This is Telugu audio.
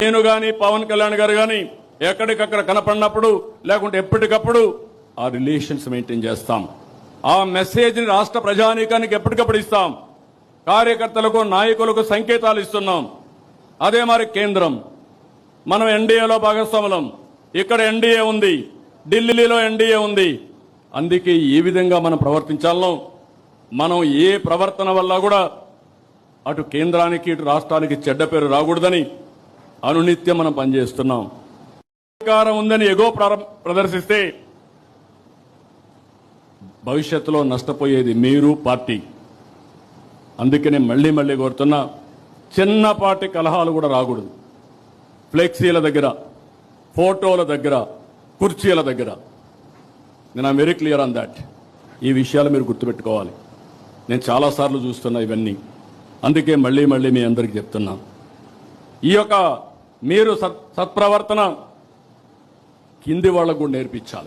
నేను గాని పవన్ కళ్యాణ్ గారు గాని ఎక్కడికక్కడ కనపడినప్పుడు లేకుంటే ఎప్పటికప్పుడు ఆ రిలేషన్స్ మెయింటైన్ చేస్తాం. ఆ మెసేజ్ ని రాష్ట్ర ప్రజానీకానికి ఎప్పటికప్పుడు ఇస్తాం. కార్యకర్తలకు నాయకులకు సంకేతాలు ఇస్తున్నాం. అదే మరి కేంద్రం, మనం ఎన్డీఏలో భాగస్వాములం. ఇక్కడ ఎన్డీఏ ఉంది, ఢిల్లీలో ఎన్డీఏ ఉంది. అందుకే ఏ విధంగా మనం ప్రవర్తించాలో, మనం ఏ ప్రవర్తన వల్ల కూడా అటు కేంద్రానికి ఇటు రాష్ట్రానికి చెడ్డ పేరు రాకూడదని అనునిత్యం మనం పనిచేస్తున్నాం. అధికారం ఉందని ఎగో ప్రదర్శిస్తే భవిష్యత్తులో నష్టపోయేది మీరు, పార్టీ. అందుకనే మళ్లీ మళ్లీ కోరుతున్నా, చిన్నపాటి కలహాలు కూడా రాకూడదు. ఫ్లెక్సీల దగ్గర, ఫోటోల దగ్గర, కుర్చీల దగ్గర. నేను వెరీ క్లియర్ ఆన్ దాట్. ఈ విషయాలు మీరు గుర్తుపెట్టుకోవాలి. నేను చాలాసార్లు చూస్తున్నా ఇవన్నీ. అందుకే మళ్లీ మళ్లీ మీ అందరికీ చెప్తున్నా, ఈ యొక్క మీరు సత్ప్రవర్తన కింది వాళ్లకు కూడా నేర్పించాలి.